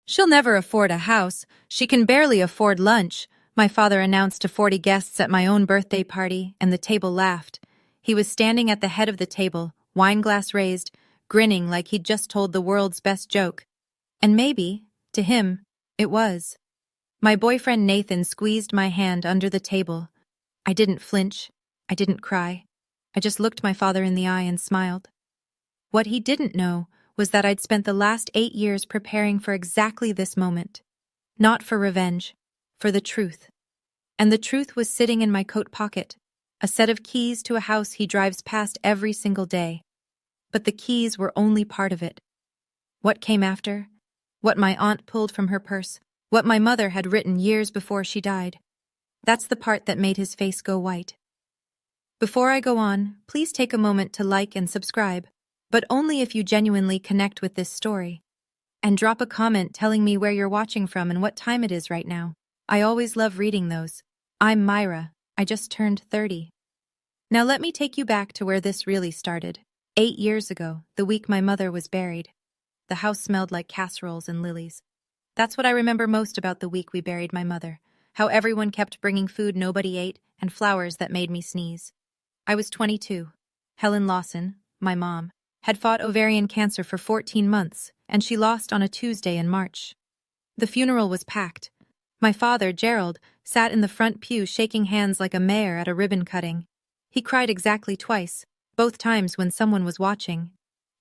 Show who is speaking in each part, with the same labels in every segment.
Speaker 1: "She'll never afford a house. She can barely afford lunch," my father announced to 40 guests at my own birthday party, and the table laughed. He was standing at the head of the table, wineglass raised, grinning like he'd just told the world's best joke. And maybe, to him, it was. My boyfriend Nathan squeezed my hand under the table. I didn't flinch. I didn't cry. I just looked my father in the eye and smiled. What he didn't know was that I'd spent the last 8 years preparing for exactly this moment. Not for revenge, for the truth. And the truth was sitting in my coat pocket, a set of keys to a house he drives past every single day. But the keys were only part of it. What came after? What my aunt pulled from her purse? What my mother had written years before she died? That's the part that made his face go white. Before I go on, please take a moment to like and subscribe, but only if you genuinely connect with this story. And drop a comment telling me where you're watching from and what time it is right now. I always love reading those. I'm Myra. I just turned 30. Now let me take you back to where this really started. 8 years ago, the week my mother was buried. The house smelled like casseroles and lilies. That's what I remember most about the week we buried my mother. How everyone kept bringing food nobody ate and flowers that made me sneeze. I was 22. Helen Lawson, my mom, had fought ovarian cancer for 14 months, and she lost on a Tuesday in March. The funeral was packed. My father, Gerald, sat in the front pew shaking hands like a mayor at a ribbon cutting. He cried exactly twice, both times when someone was watching.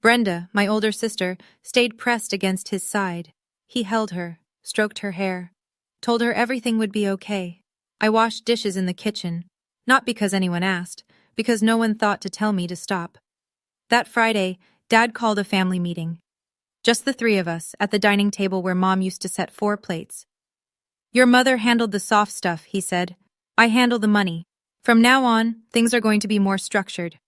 Speaker 1: Brenda, my older sister, stayed pressed against his side. He held her, stroked her hair, told her everything would be okay. I washed dishes in the kitchen, not because anyone asked, because no one thought to tell me to stop. That Friday, Dad called a family meeting. Just the 3 of us, at the dining table where Mom used to set 4 plates. "Your mother handled the soft stuff," he said. "I handle the money. From now on, things are going to be more structured."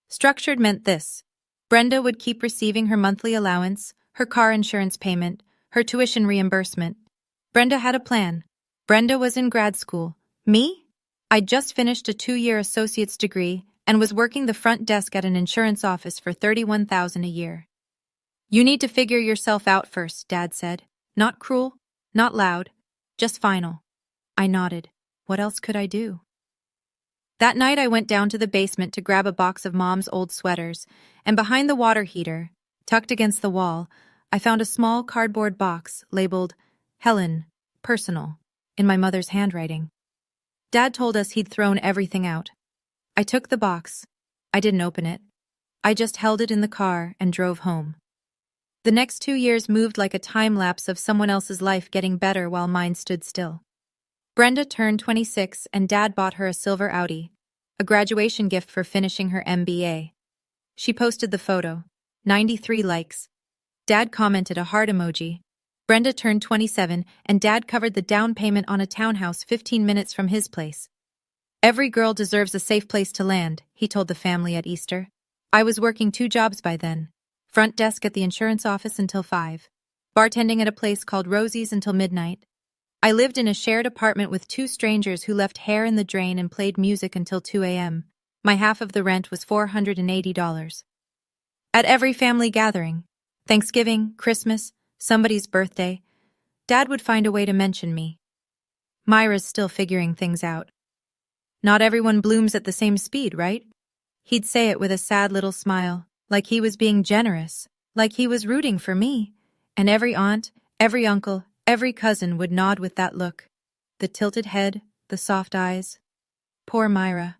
Speaker 1: Structured meant this. Brenda would keep receiving her monthly allowance, her car insurance payment, her tuition reimbursement. Brenda had a plan. Brenda was in grad school. Me? I'd just finished a 2-year associate's degree and was working the front desk at an insurance office for $31,000 a year. "You need to figure yourself out first," Dad said. Not cruel, not loud, just final. I nodded. What else could I do? That night I went down to the basement to grab a box of Mom's old sweaters, and behind the water heater, tucked against the wall, I found a small cardboard box labeled Helen, Personal, in my mother's handwriting. Dad told us he'd thrown everything out. I took the box. I didn't open it. I just held it in the car and drove home. The next 2 years moved like a time lapse of someone else's life getting better while mine stood still. Brenda turned 26 and Dad bought her a silver Audi, a graduation gift for finishing her MBA. She posted the photo. 93 likes. Dad commented a heart emoji. Brenda turned 27 and Dad covered the down payment on a townhouse 15 minutes from his place. "Every girl deserves a safe place to land," he told the family at Easter. I was working 2 jobs by then. Front desk at the insurance office until 5. Bartending at a place called Rosie's until midnight. I lived in a shared apartment with 2 strangers who left hair in the drain and played music until 2 a.m. My half of the rent was $480. At every family gathering, Thanksgiving, Christmas, somebody's birthday, Dad would find a way to mention me. Myra's still figuring things out. Not everyone blooms at the same speed, right? He'd say it with a sad little smile, like he was being generous, like he was rooting for me. And every aunt, every uncle, every cousin would nod with that look. The tilted head, the soft eyes. Poor Myra.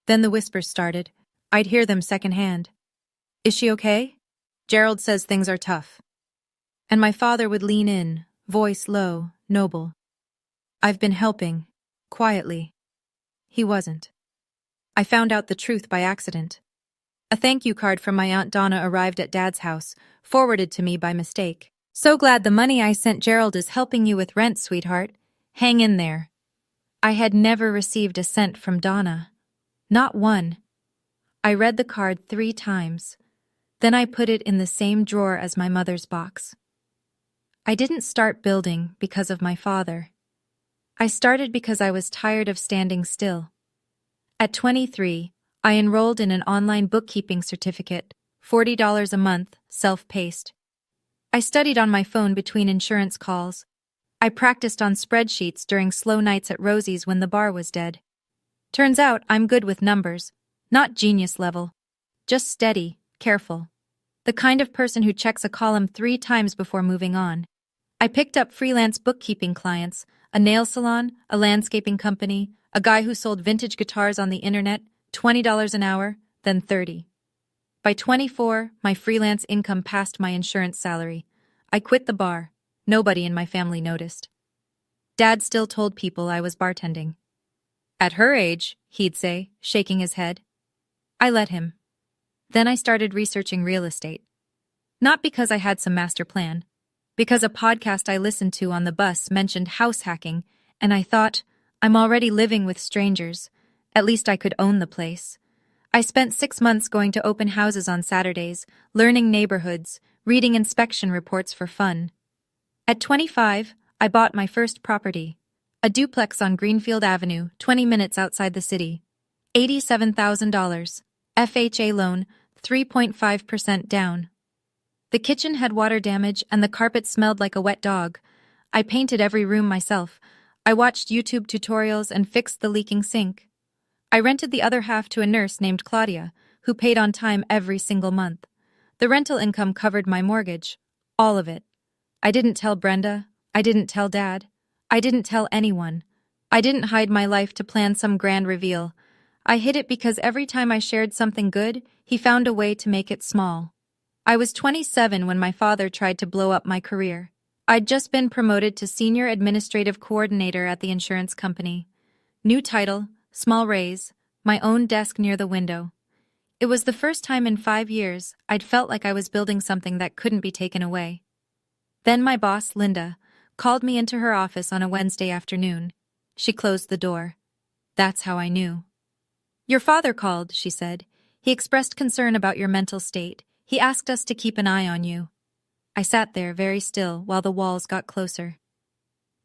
Speaker 1: Then the whispers started. I'd hear them secondhand. "Is she okay? Gerald says things are tough." And my father would lean in, voice low, noble. "I've been helping, quietly." He wasn't. I found out the truth by accident. A thank you card from my Aunt Donna arrived at Dad's house, forwarded to me by mistake. "So glad the money I sent Gerald is helping you with rent, sweetheart. Hang in there." I had never received a cent from Donna. Not one. I read the card 3 times. Then I put it in the same drawer as my mother's box. I didn't start building because of my father. I started because I was tired of standing still. At 23, I enrolled in an online bookkeeping certificate, $40 a month, self-paced. I studied on my phone between insurance calls. I practiced on spreadsheets during slow nights at Rosie's when the bar was dead. Turns out I'm good with numbers, not genius level. Just steady, careful. The kind of person who checks a column 3 times before moving on. I picked up freelance bookkeeping clients, a nail salon, a landscaping company, a guy who sold vintage guitars on the internet, $20 an hour, then 30. By 24, my freelance income passed my insurance salary. I quit the bar. Nobody in my family noticed. Dad still told people I was bartending. At her age, he'd say, shaking his head. I let him. Then I started researching real estate. Not because I had some master plan, because a podcast I listened to on the bus mentioned house hacking, and I thought, I'm already living with strangers. At least I could own the place. I spent 6 months going to open houses on Saturdays, learning neighborhoods, reading inspection reports for fun. At 25, I bought my first property, a duplex on Greenfield Avenue, 20 minutes outside the city. $87,000. FHA loan, 3.5% down. The kitchen had water damage and the carpet smelled like a wet dog. I painted every room myself. I watched YouTube tutorials and fixed the leaking sink. I rented the other half to a nurse named Claudia, who paid on time every single month. The rental income covered my mortgage. All of it. I didn't tell Brenda. I didn't tell Dad. I didn't tell anyone. I didn't hide my life to plan some grand reveal. I hid it because every time I shared something good, he found a way to make it small. I was 27 when my father tried to blow up my career. I'd just been promoted to senior administrative coordinator at the insurance company. New title, small raise, my own desk near the window. It was the first time in 5 years I'd felt like I was building something that couldn't be taken away. Then my boss, Linda, called me into her office on a Wednesday afternoon. She closed the door. That's how I knew. Your father called, she said. He expressed concern about your mental state. He asked us to keep an eye on you. I sat there very still while the walls got closer.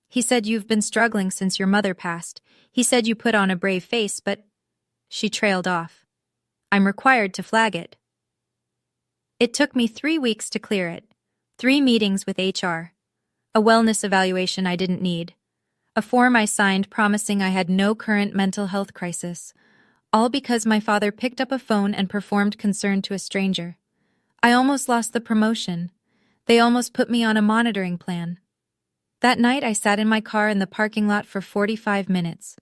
Speaker 1: He said you've been struggling since your mother passed. He said you put on a brave face, but... She trailed off. I'm required to flag it. It took me 3 weeks to clear it. 3 meetings with HR. A wellness evaluation I didn't need. A form I signed promising I had no current mental health crisis. All because my father picked up a phone and performed concern to a stranger. I almost lost the promotion. They almost put me on a monitoring plan. That night I sat in my car in the parking lot for 45 minutes.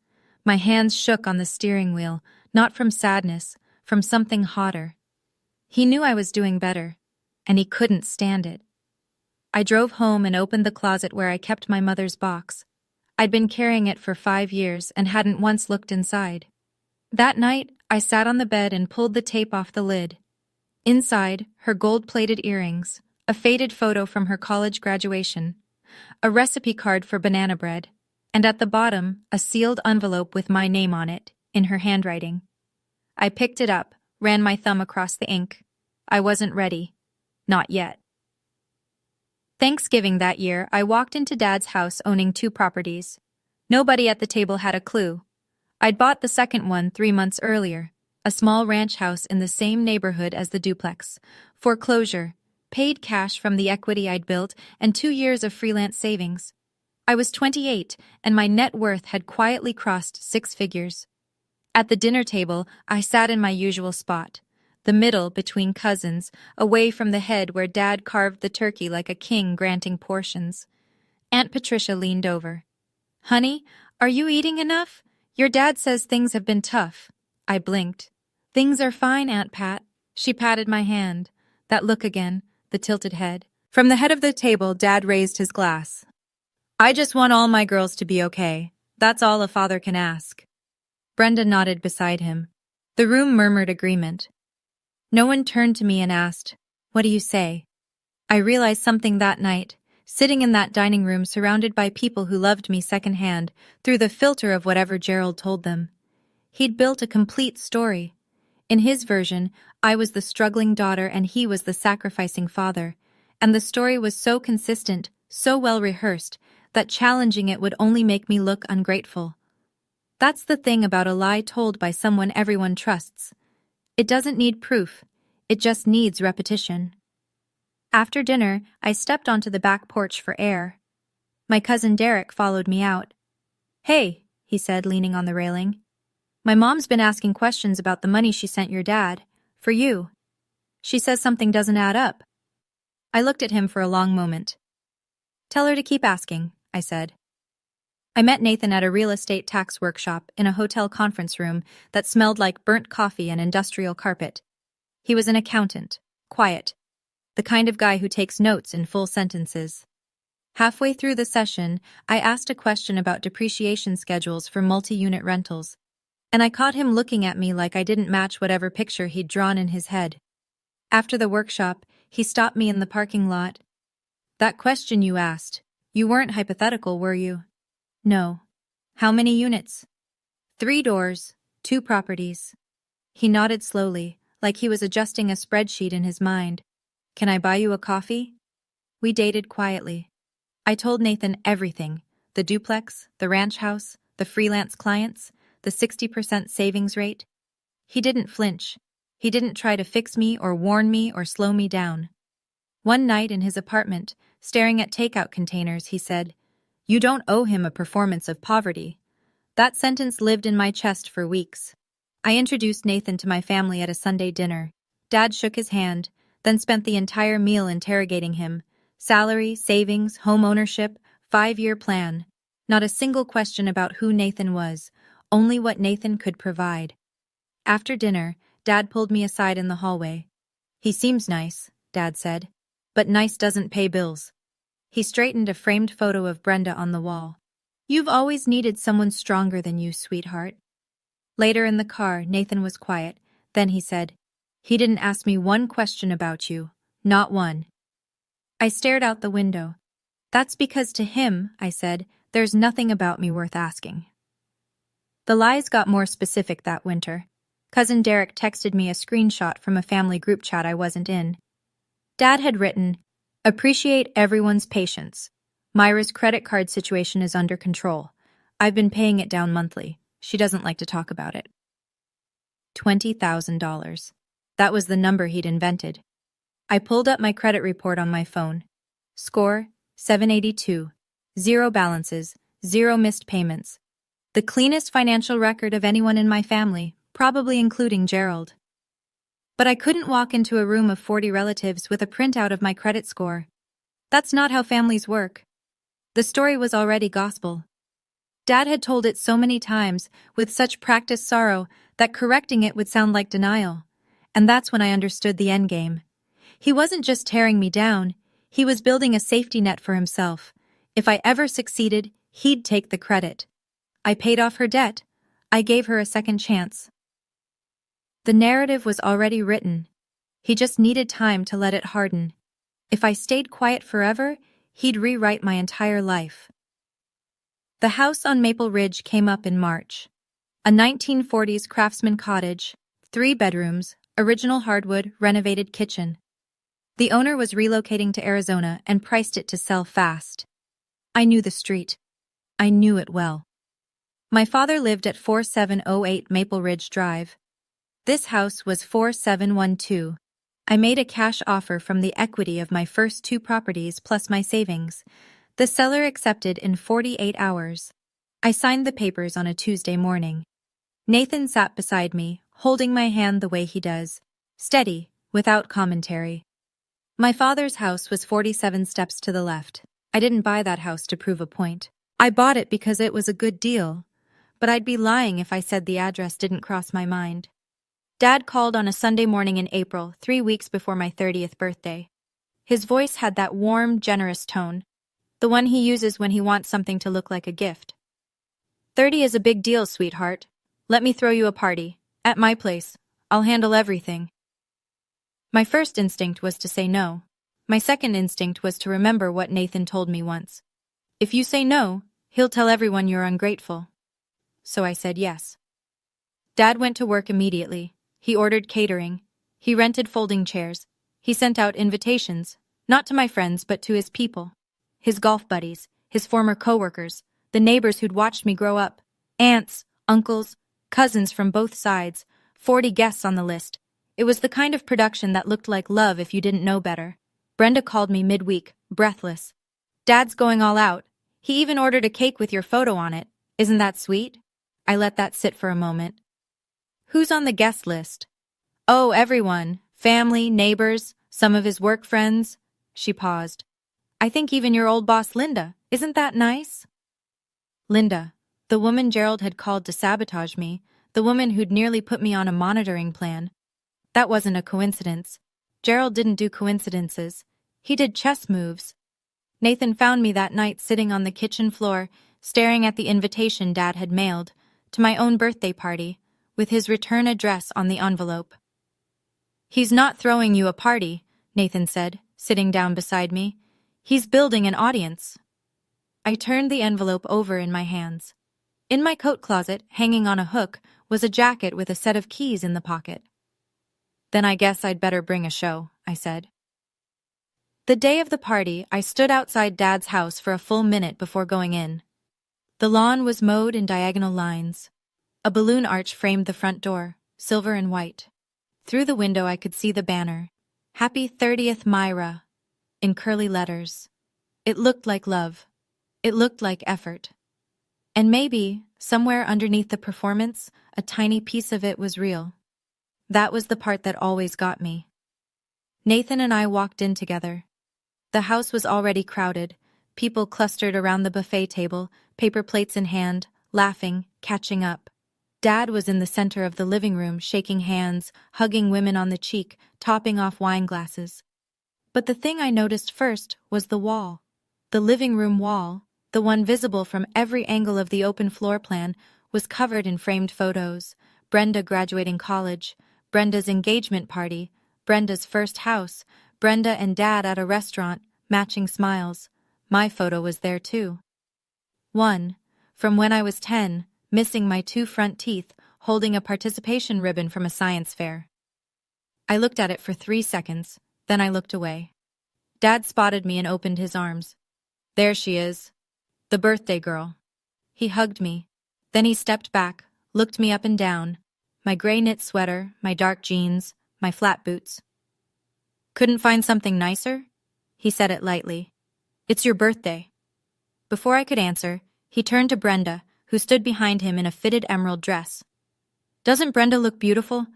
Speaker 1: My hands shook on the steering wheel, not from sadness, from something hotter. He knew I was doing better, and he couldn't stand it. I drove home and opened the closet where I kept my mother's box. I'd been carrying it for 5 years and hadn't once looked inside. That night, I sat on the bed and pulled the tape off the lid. Inside, her gold-plated earrings, a faded photo from her college graduation, a recipe card for banana bread, and at the bottom, a sealed envelope with my name on it, in her handwriting. I picked it up, ran my thumb across the ink. I wasn't ready. Not yet. Thanksgiving that year, I walked into Dad's house owning 2 properties. Nobody at the table had a clue. I'd bought the second one 3 months earlier, a small ranch house in the same neighborhood as the duplex. Foreclosure, paid cash from the equity I'd built, and 2 years of freelance savings. I was 28, and my net worth had quietly crossed 6 figures. At the dinner table, I sat in my usual spot, the middle between cousins, away from the head where Dad carved the turkey like a king granting portions. Aunt Patricia leaned over. Honey, are you eating enough? Your dad says things have been tough. I blinked. Things are fine, Aunt Pat. She patted my hand. That look again, the tilted head. From the head of the table, Dad raised his glass. I just want all my girls to be okay. That's all a father can ask. Brenda nodded beside him. The room murmured agreement. No one turned to me and asked, What do you say? I realized something that night, sitting in that dining room surrounded by people who loved me secondhand, through the filter of whatever Gerald told them. He'd built a complete story. In his version, I was the struggling daughter and he was the sacrificing father, and the story was so consistent, so well rehearsed, that challenging it would only make me look ungrateful. That's the thing about a lie told by someone everyone trusts. It doesn't need proof. It just needs repetition. After dinner, I stepped onto the back porch for air. My cousin Derek followed me out. "Hey," he said, leaning on the railing. "My mom's been asking questions about the money she sent your dad. For you. She says something doesn't add up." I looked at him for a long moment. "Tell her to keep asking," I said. I met Nathan at a real estate tax workshop in a hotel conference room that smelled like burnt coffee and industrial carpet. He was an accountant, quiet, the kind of guy who takes notes in full sentences. Halfway through the session, I asked a question about depreciation schedules for multi-unit rentals, and I caught him looking at me like I didn't match whatever picture he'd drawn in his head. After the workshop, he stopped me in the parking lot. "That question you asked, you weren't hypothetical, were you?" "No." "How many units?" "3 doors, 2 properties." He nodded slowly, like he was adjusting a spreadsheet in his mind. "Can I buy you a coffee?" We dated quietly. I told Nathan everything: the duplex, the ranch house, the freelance clients, the 60% savings rate. He didn't flinch. He didn't try to fix me or warn me or slow me down. One night in his apartment, staring at takeout containers, he said, "You don't owe him a performance of poverty." That sentence lived in my chest for weeks. I introduced Nathan to my family at a Sunday dinner. Dad shook his hand, then spent the entire meal interrogating him. Salary, savings, home ownership, 5-year plan. Not a single question about who Nathan was, only what Nathan could provide. After dinner, Dad pulled me aside in the hallway. "He seems nice," Dad said, "but nice doesn't pay bills." He straightened a framed photo of Brenda on the wall. "You've always needed someone stronger than you, sweetheart." Later in the car, Nathan was quiet. Then he said, "He didn't ask me one question about you. Not one." I stared out the window. "That's because to him," I said, "there's nothing about me worth asking." The lies got more specific that winter. Cousin Derek texted me a screenshot from a family group chat I wasn't in. Dad had written, "Appreciate everyone's patience. Myra's credit card situation is under control. I've been paying it down monthly. She doesn't like to talk about it." $20,000. That was the number he'd invented. I pulled up my credit report on my phone. Score, 782. 0 balances, 0 missed payments. The cleanest financial record of anyone in my family, probably including Gerald. But I couldn't walk into a room of 40 relatives with a printout of my credit score. That's not how families work. The story was already gospel. Dad had told it so many times, with such practiced sorrow, that correcting it would sound like denial. And that's when I understood the endgame. He wasn't just tearing me down, he was building a safety net for himself. If I ever succeeded, he'd take the credit. I paid off her debt. I gave her a second chance. The narrative was already written. He just needed time to let it harden. If I stayed quiet forever, he'd rewrite my entire life. The house on Maple Ridge came up in March. A 1940s craftsman cottage, 3 bedrooms, original hardwood, renovated kitchen. The owner was relocating to Arizona and priced it to sell fast. I knew the street. I knew it well. My father lived at 4708 Maple Ridge Drive. This house was 4712. I made a cash offer from the equity of my first 2 properties plus my savings. The seller accepted in 48 hours. I signed the papers on a Tuesday morning. Nathan sat beside me, holding my hand the way he does, steady, without commentary. My father's house was 47 steps to the left. I didn't buy that house to prove a point. I bought it because it was a good deal, but I'd be lying if I said the address didn't cross my mind. Dad called on a Sunday morning in April, 3 weeks before my 30th birthday. His voice had that warm, generous tone, the one he uses when he wants something to look like a gift. 30 is a big deal, sweetheart. Let me throw you a party. At my place. I'll handle everything. My first instinct was to say no. My second instinct was to remember what Nathan told me once. If you say no, he'll tell everyone you're ungrateful. So I said yes. Dad went to work immediately. He ordered catering. He rented folding chairs. He sent out invitations, not to my friends but to his people. His golf buddies, his former coworkers, the neighbors who'd watched me grow up, aunts, uncles, cousins from both sides, 40 guests on the list. It was the kind of production that looked like love if you didn't know better. Brenda called me midweek, breathless. Dad's going all out. He even ordered a cake with your photo on it. Isn't that sweet? I let that sit for a moment. Who's on the guest list? Oh, everyone. Family, neighbors, some of his work friends. She paused. I think even your old boss Linda. Isn't that nice? Linda, the woman Gerald had called to sabotage me, the woman who'd nearly put me on a monitoring plan. That wasn't a coincidence. Gerald didn't do coincidences. He did chess moves. Nathan found me that night sitting on the kitchen floor, staring at the invitation Dad had mailed, to my own birthday party, with his return address on the envelope. He's not throwing you a party, Nathan said, sitting down beside me. He's building an audience. I turned the envelope over in my hands. In my coat closet, hanging on a hook, was a jacket with a set of keys in the pocket. Then I guess I'd better bring a show, I said. The day of the party, I stood outside Dad's house for a full minute before going in. The lawn was mowed in diagonal lines. A balloon arch framed the front door, silver and white. Through the window I could see the banner, Happy 30th Myra, in curly letters. It looked like love. It looked like effort. And maybe, somewhere underneath the performance, a tiny piece of it was real. That was the part that always got me. Nathan and I walked in together. The house was already crowded, people clustered around the buffet table, paper plates in hand, laughing, catching up. Dad was in the center of the living room, shaking hands, hugging women on the cheek, topping off wine glasses. But the thing I noticed first was the wall. The living room wall, the one visible from every angle of the open floor plan, was covered in framed photos. Brenda graduating college, Brenda's engagement party, Brenda's first house, Brenda and Dad at a restaurant, matching smiles. My photo was there too. One, from when I was 10, missing my 2 front teeth, holding a participation ribbon from a science fair. I looked at it for 3 seconds, then I looked away. Dad spotted me and opened his arms. There she is, the birthday girl. He hugged me. Then he stepped back, looked me up and down, my gray knit sweater, my dark jeans, my flat boots. Couldn't find something nicer? He said it lightly. It's your birthday. Before I could answer, he turned to Brenda, who stood behind him in a fitted emerald dress. Doesn't Brenda look beautiful?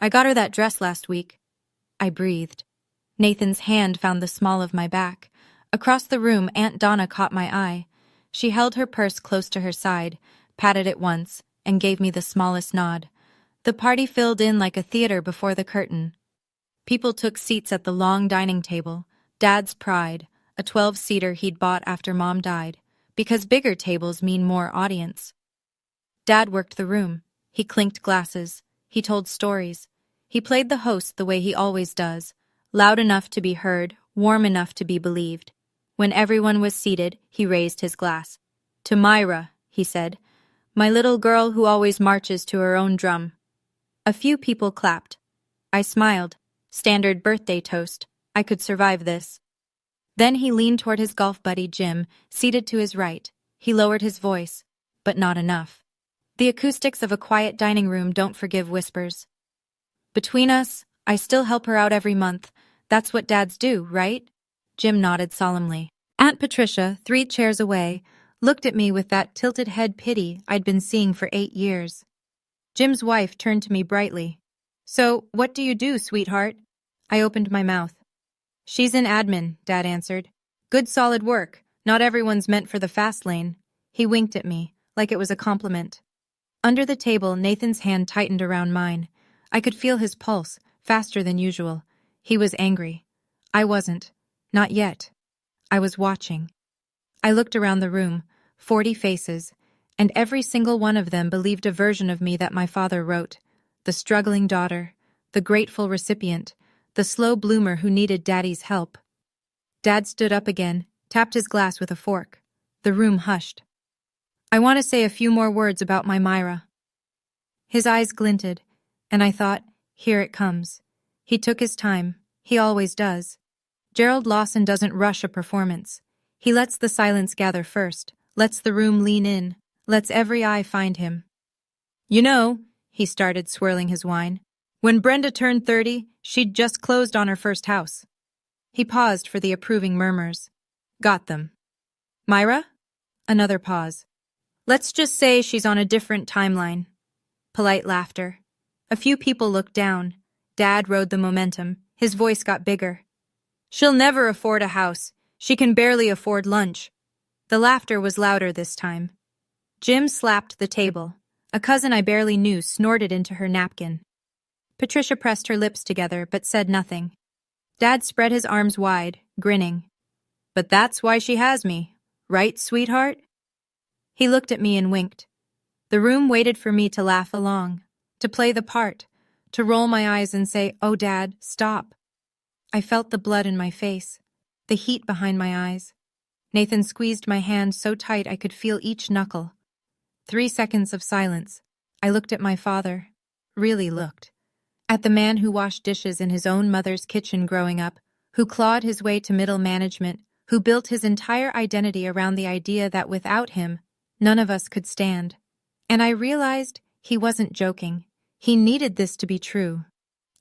Speaker 1: I got her that dress last week. I breathed. Nathan's hand found the small of my back. Across the room, Aunt Donna caught my eye. She held her purse close to her side, patted it once, and gave me the smallest nod. The party filled in like a theater before the curtain. People took seats at the long dining table, Dad's pride, a 12-seater he'd bought after Mom died, because bigger tables mean more audience. Dad worked the room. He clinked glasses. He told stories. He played the host the way he always does, loud enough to be heard, warm enough to be believed. When everyone was seated, he raised his glass. To Myra, he said, my little girl who always marches to her own drum. A few people clapped. I smiled. Standard birthday toast. I could survive this. Then he leaned toward his golf buddy Jim, seated to his right. He lowered his voice, but not enough. The acoustics of a quiet dining room don't forgive whispers. Between us, I still help her out every month. That's what dads do, right? Jim nodded solemnly. Aunt Patricia, 3 chairs away, looked at me with that tilted head pity I'd been seeing for 8 years. Jim's wife turned to me brightly. So, what do you do, sweetheart? I opened my mouth. She's in admin, Dad answered. Good solid work. Not everyone's meant for the fast lane. He winked at me, like it was a compliment. Under the table, Nathan's hand tightened around mine. I could feel his pulse, faster than usual. He was angry. I wasn't. Not yet. I was watching. I looked around the room, 40 faces, and every single one of them believed a version of me that my father wrote. The struggling daughter, the grateful recipient, the slow bloomer who needed Daddy's help. Dad stood up again, tapped his glass with a fork. The room hushed. I want to say a few more words about my Myra. His eyes glinted, and I thought, here it comes. He took his time. He always does. Gerald Lawson doesn't rush a performance. He lets the silence gather first, lets the room lean in, lets every eye find him. You know, he started, swirling his wine, when Brenda turned 30, she'd just closed on her first house. He paused for the approving murmurs. Got them. Myra? Another pause. Let's just say she's on a different timeline. Polite laughter. A few people looked down. Dad rode the momentum. His voice got bigger. She'll never afford a house. She can barely afford lunch. The laughter was louder this time. Jim slapped the table. A cousin I barely knew snorted into her napkin. Patricia pressed her lips together but said nothing. Dad spread his arms wide, grinning. But that's why she has me. Right, sweetheart? He looked at me and winked. The room waited for me to laugh along, to play the part, to roll my eyes and say, "Oh, Dad, stop." I felt the blood in my face, the heat behind my eyes. Nathan squeezed my hand so tight I could feel each knuckle. 3 seconds of silence. I looked at my father. Really looked. At the man who washed dishes in his own mother's kitchen growing up, who clawed his way to middle management, who built his entire identity around the idea that without him, none of us could stand. And I realized he wasn't joking. He needed this to be true.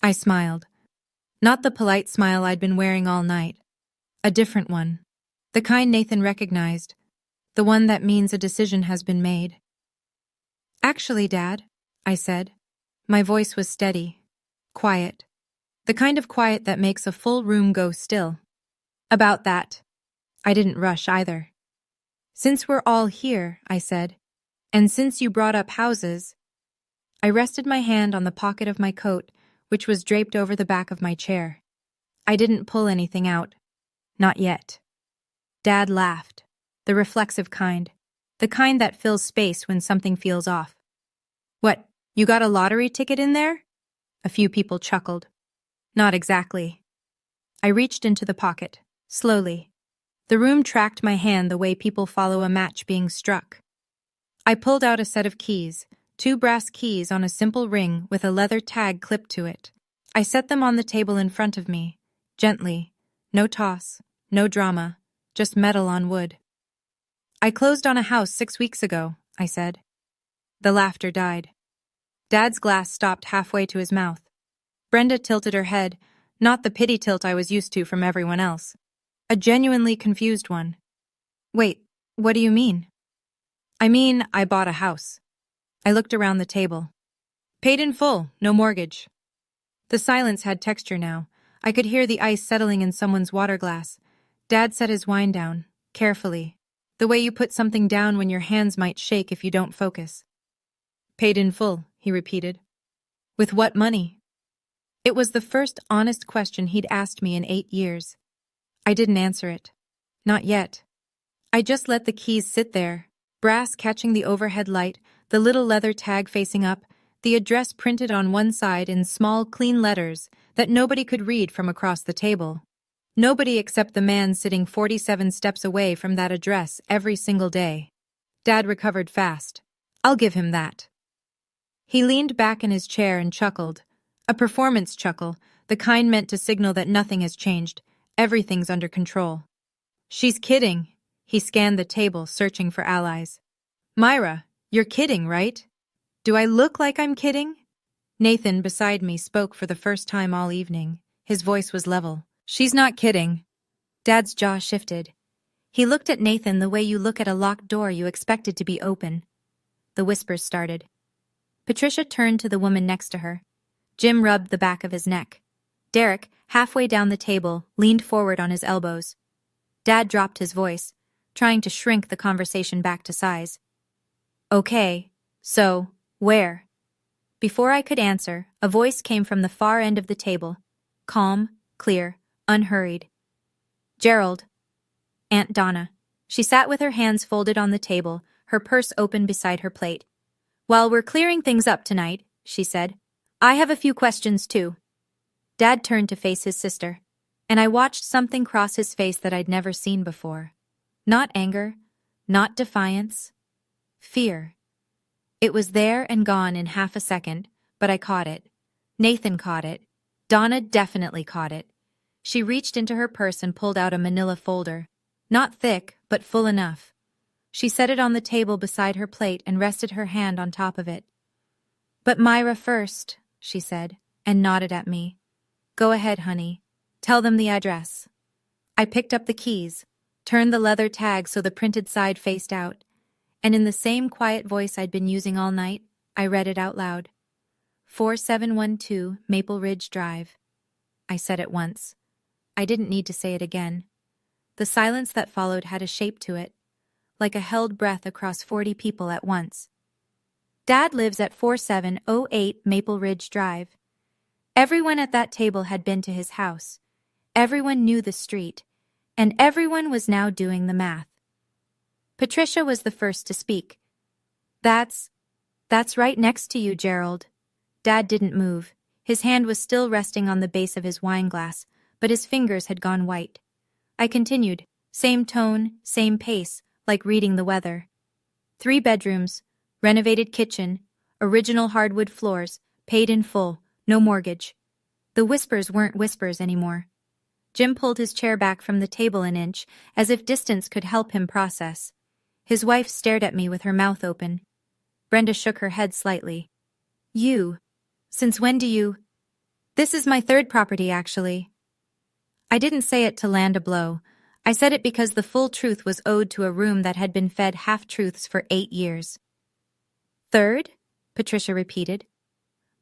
Speaker 1: I smiled. Not the polite smile I'd been wearing all night. A different one. The kind Nathan recognized. The one that means a decision has been made. Actually, Dad, I said. My voice was steady, quiet. The kind of quiet that makes a full room go still. About that. I didn't rush either. Since we're all here, I said, and since you brought up houses, I rested my hand on the pocket of my coat, which was draped over the back of my chair. I didn't pull anything out. Not yet. Dad laughed, the reflexive kind, the kind that fills space when something feels off. What, you got a lottery ticket in there? A few people chuckled. Not exactly. I reached into the pocket, slowly. The room tracked my hand the way people follow a match being struck. I pulled out a set of keys, 2 brass keys on a simple ring with a leather tag clipped to it. I set them on the table in front of me, gently. No toss, no drama, just metal on wood. I closed on a house 6 weeks ago, I said. The laughter died. Dad's glass stopped halfway to his mouth. Brenda tilted her head, not the pity tilt I was used to from everyone else. A genuinely confused one. Wait, what do you mean? I mean, I bought a house. I looked around the table. Paid in full, no mortgage. The silence had texture now. I could hear the ice settling in someone's water glass. Dad set his wine down, carefully. The way you put something down when your hands might shake if you don't focus. Paid in full, he repeated. With what money? It was the first honest question he'd asked me in 8 years. I didn't answer it. Not yet. I just let the keys sit there, brass catching the overhead light, the little leather tag facing up, the address printed on one side in small, clean letters that nobody could read from across the table. Nobody except the man sitting 47 steps away from that address every single day. Dad recovered fast. I'll give him that. He leaned back in his chair and chuckled. A performance chuckle, the kind meant to signal that nothing has changed. Everything's under control. She's kidding. He scanned the table, searching for allies. Myra, you're kidding, right? Do I look like I'm kidding? Nathan, beside me, spoke for the first time all evening. His voice was level. She's not kidding. Dad's jaw shifted. He looked at Nathan the way you look at a locked door you expected to be open. The whispers started. Patricia turned to the woman next to her. Jim rubbed the back of his neck. Derek, halfway down the table, leaned forward on his elbows. Dad dropped his voice, trying to shrink the conversation back to size. Okay, so, where? Before I could answer, a voice came from the far end of the table, calm, clear, unhurried. Gerald. Aunt Donna. She sat with her hands folded on the table, her purse open beside her plate. While we're clearing things up tonight, she said, I have a few questions too. Dad turned to face his sister, and I watched something cross his face that I'd never seen before. Not anger, not defiance, fear. It was there and gone in half a second, but I caught it. Nathan caught it. Donna definitely caught it. She reached into her purse and pulled out a manila folder. Not thick, but full enough. She set it on the table beside her plate and rested her hand on top of it. But Myra first, she said, and nodded at me. Go ahead, honey. Tell them the address. I picked up the keys, turned the leather tag so the printed side faced out, and in the same quiet voice I'd been using all night, I read it out loud. 4712 Maple Ridge Drive. I said it once. I didn't need to say it again. The silence that followed had a shape to it, like a held breath across 40 people at once. Dad lives at 4708 Maple Ridge Drive. Everyone at that table had been to his house. Everyone knew the street, and everyone was now doing the math. Patricia was the first to speak. That's right next to you, Gerald. Dad didn't move. His hand was still resting on the base of his wine glass, but his fingers had gone white. I continued, same tone, same pace, like reading the weather. 3 bedrooms, renovated kitchen, original hardwood floors, paid in full, no mortgage. The whispers weren't whispers anymore. Jim pulled his chair back from the table an inch, as if distance could help him process. His wife stared at me with her mouth open. Brenda shook her head slightly. Since when do you? This is my 3rd property, actually. I didn't say it to land a blow. I said it because the full truth was owed to a room that had been fed half-truths for 8 years. 3rd? Patricia repeated.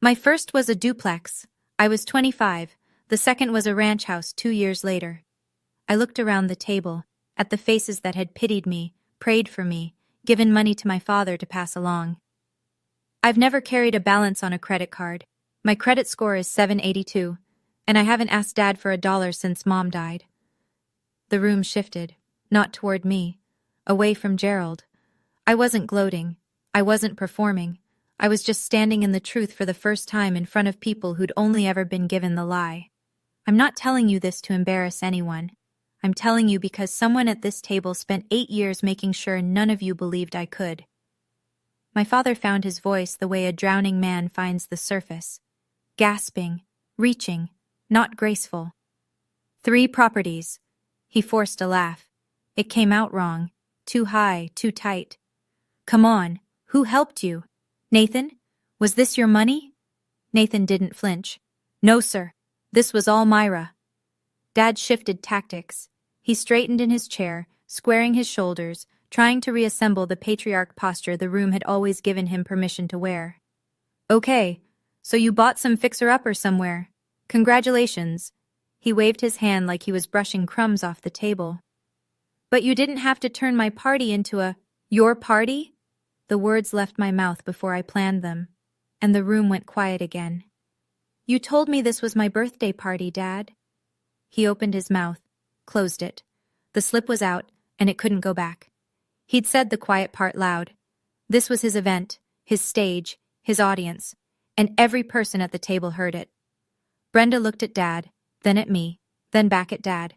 Speaker 1: My first was a duplex. I was 25. The second was a ranch house 2 years later. I looked around the table, at the faces that had pitied me, prayed for me, given money to my father to pass along. I've never carried a balance on a credit card. My credit score is 782, and I haven't asked Dad for $1 since Mom died. The room shifted, not toward me, away from Gerald. I wasn't gloating. I wasn't performing. I was just standing in the truth for the first time in front of people who'd only ever been given the lie. I'm not telling you this to embarrass anyone. I'm telling you because someone at this table spent 8 years making sure none of you believed I could. My father found his voice the way a drowning man finds the surface. Gasping, reaching, not graceful. 3 properties. He forced a laugh. It came out wrong. Too high, too tight. Come on, who helped you? Nathan? Was this your money? Nathan didn't flinch. No, sir. This was all Myra. Dad shifted tactics. He straightened in his chair, squaring his shoulders, trying to reassemble the patriarch posture the room had always given him permission to wear. Okay, so you bought some fixer-upper somewhere. Congratulations. He waved his hand like he was brushing crumbs off the table. But you didn't have to turn my party into your party? The words left my mouth before I planned them, and the room went quiet again. You told me this was my birthday party, Dad. He opened his mouth, closed it. The slip was out, and it couldn't go back. He'd said the quiet part loud. This was his event, his stage, his audience, and every person at the table heard it. Brenda looked at Dad, then at me, then back at Dad.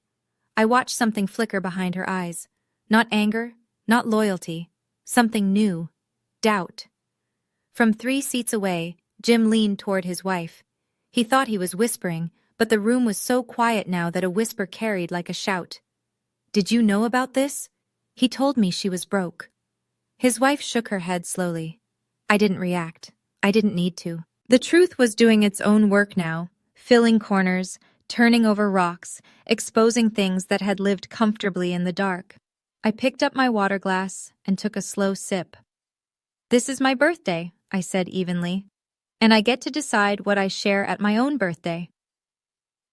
Speaker 1: I watched something flicker behind her eyes. Not anger, not loyalty, something new. Doubt. From 3 seats away, Jim leaned toward his wife. He thought he was whispering, but the room was so quiet now that a whisper carried like a shout. Did you know about this? He told me she was broke. His wife shook her head slowly. I didn't react. I didn't need to. The truth was doing its own work now, filling corners, turning over rocks, exposing things that had lived comfortably in the dark. I picked up my water glass and took a slow sip. This is my birthday, I said evenly, and I get to decide what I share at my own birthday.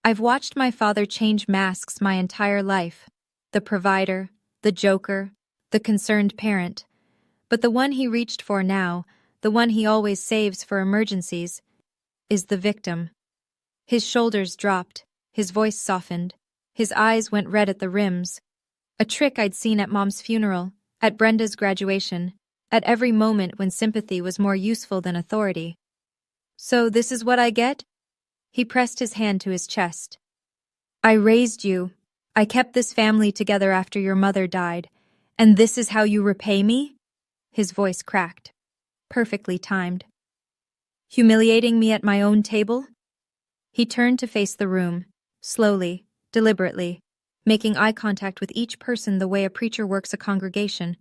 Speaker 1: I've watched my father change masks my entire life, the provider, the joker, the concerned parent, but the one he reached for now, the one he always saves for emergencies, is the victim. His shoulders dropped, his voice softened, his eyes went red at the rims. A trick I'd seen at Mom's funeral, at Brenda's graduation, at every moment when sympathy was more useful than authority. So this is what I get? He pressed his hand to his chest. I raised you. I kept this family together after your mother died. And this is how you repay me? His voice cracked. Perfectly timed. Humiliating me at my own table? He turned to face the room, slowly, deliberately, making eye contact with each person the way a preacher works a congregation.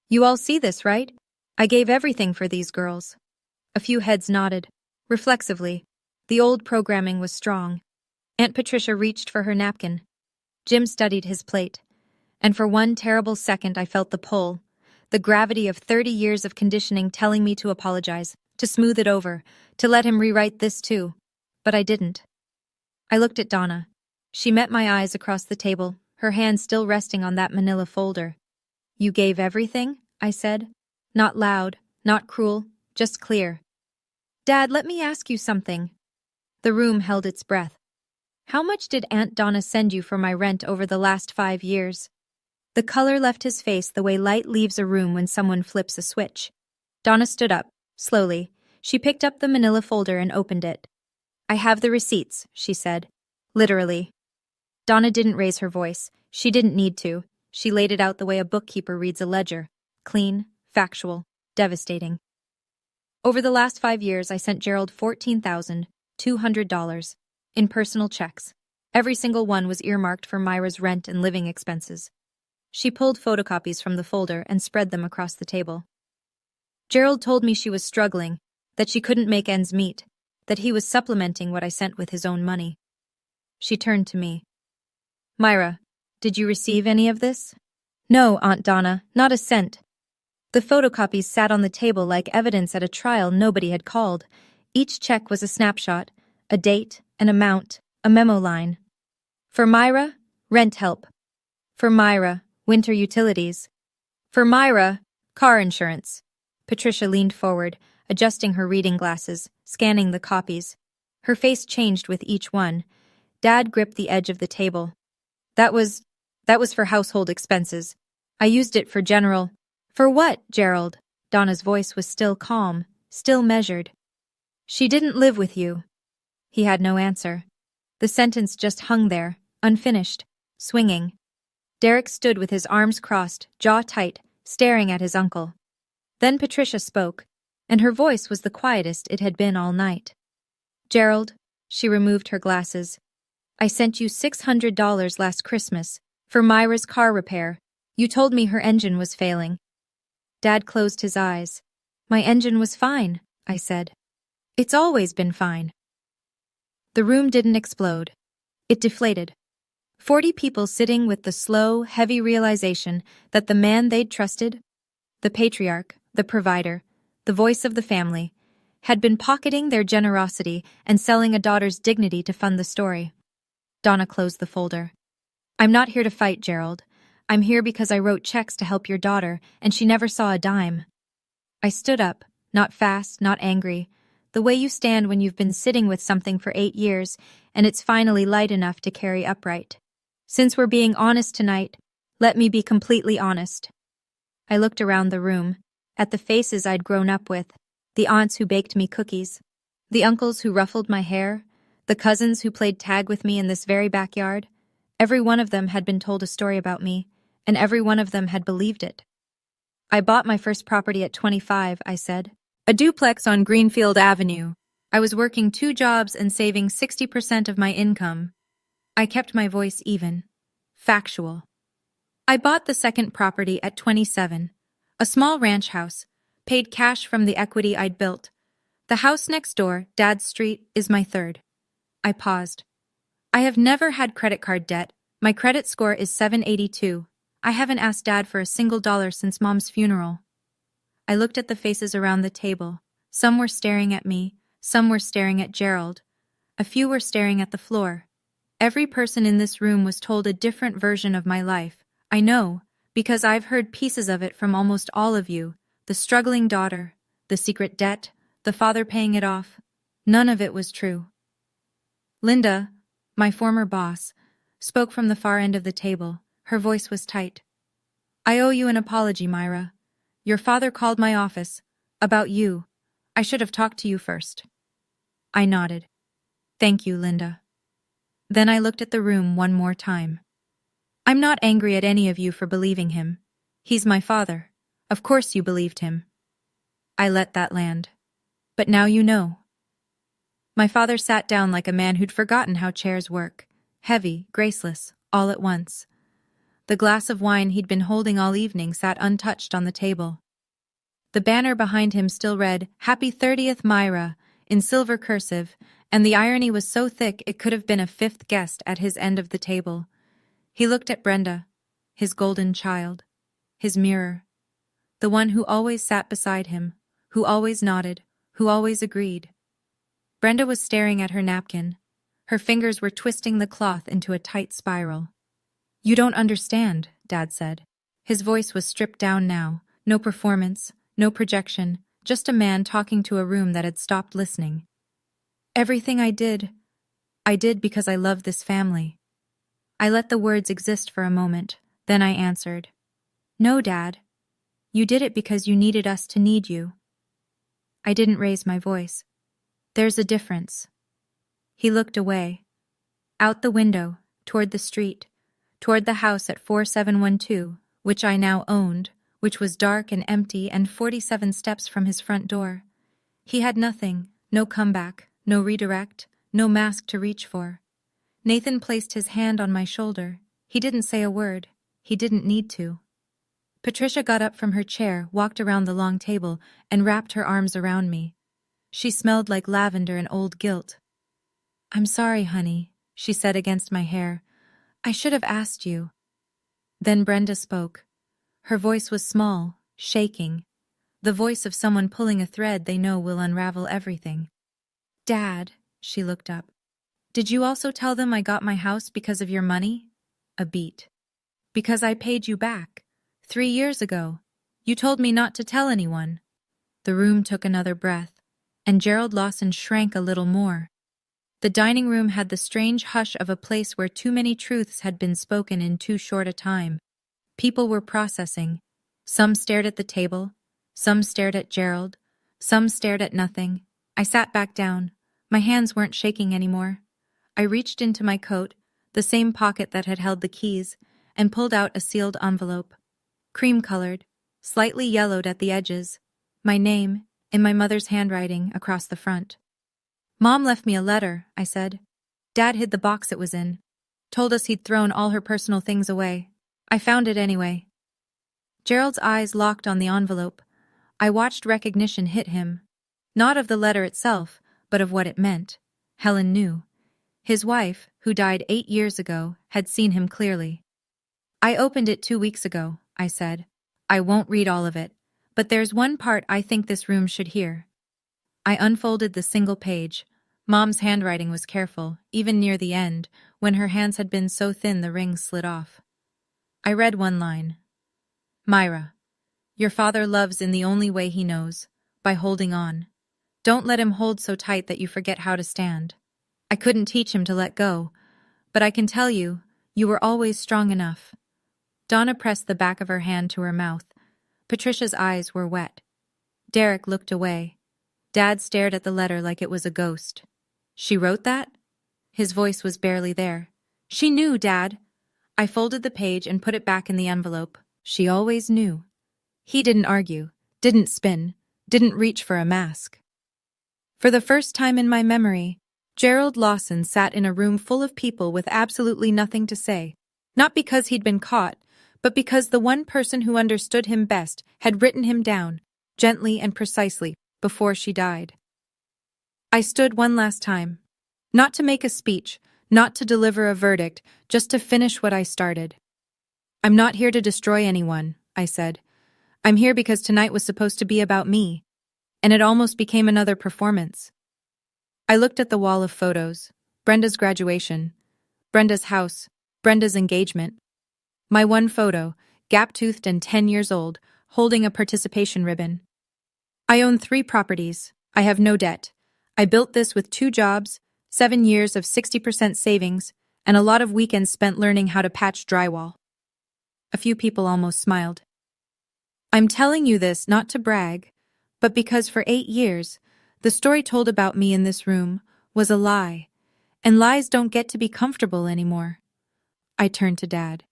Speaker 1: You all see this, right? I gave everything for these girls. A few heads nodded, reflexively. The old programming was strong. Aunt Patricia reached for her napkin. Jim studied his plate, and for one terrible second I felt the pull, the gravity of 30 years of conditioning telling me to apologize, to smooth it over, to let him rewrite this too. But I didn't. I looked at Donna. She met my eyes across the table, her hand still resting on that manila folder. "You gave everything?" I said. Not loud, not cruel, just clear. "Dad, let me ask you something." The room held its breath. "How much did Aunt Donna send you for my rent over the last 5 years?" The color left his face the way light leaves a room when someone flips a switch. Donna stood up, slowly. She picked up the manila folder and opened it. "I have the receipts," she said. "Literally." Donna didn't raise her voice. She didn't need to. She laid it out the way a bookkeeper reads a ledger. Clean, factual, devastating. "Over the last 5 years, I sent Gerald $14,200 in personal checks. Every single one was earmarked for Myra's rent and living expenses." She pulled photocopies from the folder and spread them across the table. "Gerald told me she was struggling, that she couldn't make ends meet, that he was supplementing what I sent with his own money." She turned to me. "Myra, did you receive any of this?" "No, Aunt Donna, not a cent." The photocopies sat on the table like evidence at a trial nobody had called. Each check was a snapshot, a date, an amount, a memo line. For Myra, rent help. For Myra, winter utilities. For Myra, car insurance. Patricia leaned forward, adjusting her reading glasses, scanning the copies. Her face changed with each one. Dad gripped the edge of the table. That was for household expenses. I used it for general." "For what, Gerald?" Donna's voice was still calm, still measured. "She didn't live with you." He had no answer. The sentence just hung there, unfinished, swinging. Derek stood with his arms crossed, jaw tight, staring at his uncle. Then Patricia spoke, and her voice was the quietest it had been all night. "Gerald," she removed her glasses, "I sent you $600 last Christmas for Myra's car repair. You told me her engine was failing." Dad closed his eyes. "My engine was fine," I said. "It's always been fine." The room didn't explode. It deflated. 40 people sitting with the slow, heavy realization that the man they'd trusted, the patriarch, the provider, the voice of the family, had been pocketing their generosity and selling a daughter's dignity to fund the story. Donna closed the folder. "I'm not here to fight, Gerald. I'm here because I wrote checks to help your daughter, and she never saw a dime." I stood up, not fast, not angry, the way you stand when you've been sitting with something for 8 years and it's finally light enough to carry upright. "Since we're being honest tonight, let me be completely honest." I looked around the room, at the faces I'd grown up with, the aunts who baked me cookies, the uncles who ruffled my hair, the cousins who played tag with me in this very backyard. Every one of them had been told a story about me, and every one of them had believed it. "I bought my first property at 25, I said. A duplex on Greenfield Avenue. I was working 2 jobs and saving 60% of my income. I kept my voice even. Factual. "I bought the second property at 27, a small ranch house, paid cash from the equity I'd built. The house next door, Dad's Street, is my third." I paused. "I have never had credit card debt. My credit score is 782. I haven't asked Dad for a single dollar since Mom's funeral." I looked at the faces around the table. Some were staring at me, some were staring at Gerald. A few were staring at the floor. Every person in this room was told a different version of my life. I know, because I've heard pieces of it from almost all of you. The struggling daughter, the secret debt, the father paying it off. None of it was true. Linda, my former boss, spoke from the far end of the table. Her voice was tight. "I owe you an apology, Myra. Your father called my office. About you. I should have talked to you first." I nodded. "Thank you, Linda." Then I looked at the room one more time. "I'm not angry at any of you for believing him. He's my father. Of course you believed him." I let that land. "But now you know." My father sat down like a man who'd forgotten how chairs work. Heavy, graceless, all at once. The glass of wine he'd been holding all evening sat untouched on the table. The banner behind him still read, "Happy 30th, Myra," in silver cursive, and the irony was so thick it could have been a 5th guest at his end of the table. He looked at Brenda, his golden child, his mirror, the one who always sat beside him, who always nodded, who always agreed. Brenda was staring at her napkin. Her fingers were twisting the cloth into a tight spiral. "You don't understand," Dad said. His voice was stripped down now, no performance, no projection, just a man talking to a room that had stopped listening. "Everything I did because I love this family." I let the words exist for a moment, then I answered. "No, Dad. You did it because you needed us to need you." I didn't raise my voice. "There's a difference." He looked away. Out the window, toward the street, toward the house at 4712, which I now owned, which was dark and empty and 47 steps from his front door. He had nothing, no comeback, no redirect, no mask to reach for. Nathan placed his hand on my shoulder. He didn't say a word. He didn't need to. Patricia got up from her chair, walked around the long table, and wrapped her arms around me. She smelled like lavender and old guilt. "I'm sorry, honey," she said against my hair. "I should have asked you." Then Brenda spoke. Her voice was small, shaking, the voice of someone pulling a thread they know will unravel everything. "Dad," she looked up, "did you also tell them I got my house because of your money?" A beat. "Because I paid you back. 3 years ago. You told me not to tell anyone." The room took another breath, and Gerald Lawson shrank a little more. The dining room had the strange hush of a place where too many truths had been spoken in too short a time. People were processing. Some stared at the table, some stared at Gerald, some stared at nothing. I sat back down. My hands weren't shaking anymore. I reached into my coat, the same pocket that had held the keys, and pulled out a sealed envelope. Cream-colored, slightly yellowed at the edges. My name, in my mother's handwriting, across the front. "Mom left me a letter," I said. "Dad hid the box it was in. Told us he'd thrown all her personal things away. I found it anyway." Gerald's eyes locked on the envelope. I watched recognition hit him. Not of the letter itself, but of what it meant. Helen knew. His wife, who died 8 years ago, had seen him clearly. "I opened it 2 weeks ago," I said. "I won't read all of it, but there's one part I think this room should hear." I unfolded the single page. Mom's handwriting was careful, even near the end, when her hands had been so thin the rings slid off. I read one line. "Myra, your father loves in the only way he knows, by holding on. Don't let him hold so tight that you forget how to stand. I couldn't teach him to let go, but I can tell you, you were always strong enough." Donna pressed the back of her hand to her mouth. Patricia's eyes were wet. Derek looked away. Dad stared at the letter like it was a ghost. "She wrote that?" His voice was barely there. "She knew, Dad." I folded the page and put it back in the envelope. She always knew. He didn't argue, didn't spin, didn't reach for a mask. For the first time in my memory, Gerald Lawson sat in a room full of people with absolutely nothing to say, not because he'd been caught, but because the one person who understood him best had written him down, gently and precisely, before she died. I stood one last time. Not to make a speech, not to deliver a verdict, just to finish what I started. "I'm not here to destroy anyone," I said. "I'm here because tonight was supposed to be about me, and it almost became another performance." I looked at the wall of photos. Brenda's graduation, Brenda's house, Brenda's engagement. My one photo, gap-toothed and 10 years old, holding a participation ribbon. "I own 3 properties. I have no debt. I built this with 2 jobs, 7 years of 60% savings, and a lot of weekends spent learning how to patch drywall." A few people almost smiled. "I'm telling you this not to brag, but because for 8 years, the story told about me in this room was a lie, and lies don't get to be comfortable anymore." I turned to Dad.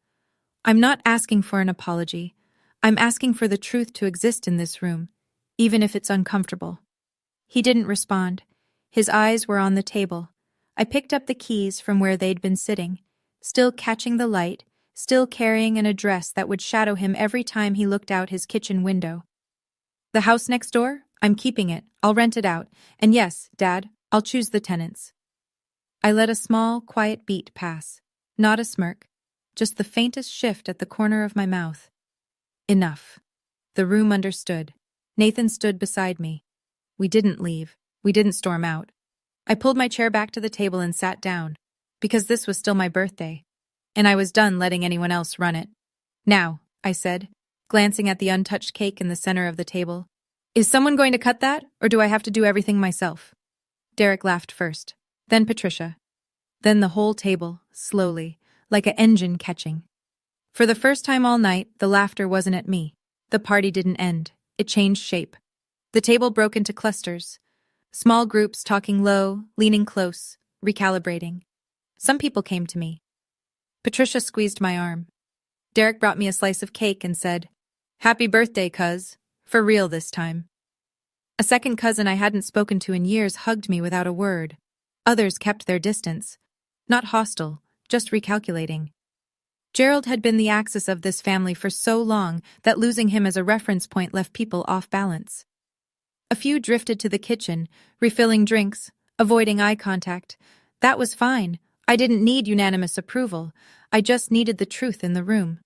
Speaker 1: "I'm not asking for an apology. I'm asking for the truth to exist in this room, even if it's uncomfortable." He didn't respond. His eyes were on the table. I picked up the keys from where they'd been sitting, still catching the light, still carrying an address that would shadow him every time he looked out his kitchen window. "The house next door? I'm keeping it. I'll rent it out. And yes, Dad, I'll choose the tenants." I let a small, quiet beat pass. Not a smirk. just the faintest shift at the corner of my mouth. Enough. The room understood. Nathan stood beside me. We didn't leave. We didn't storm out. I pulled my chair back to the table and sat down, because this was still my birthday, and I was done letting anyone else run it. Now, I said, glancing at the untouched cake in the center of the table. Is someone going to cut that, or do I have to do everything myself? Derek laughed first, then Patricia. Then the whole table, slowly, like an engine catching. For the first time all night, the laughter wasn't at me. The party didn't end. It changed shape. The table broke into clusters. Small groups talking low, leaning close, recalibrating. Some people came to me. Patricia squeezed my arm. Derek brought me a slice of cake and said, "Happy birthday, cuz. For real this time." A second cousin I hadn't spoken to in years hugged me without a word. Others kept their distance. Not hostile, just recalculating. Gerald had been the axis of this family for so long that losing him as a reference point left people off balance. A few drifted to the kitchen, refilling drinks, avoiding eye contact. That was fine. I didn't need unanimous approval. I just needed the truth in the room.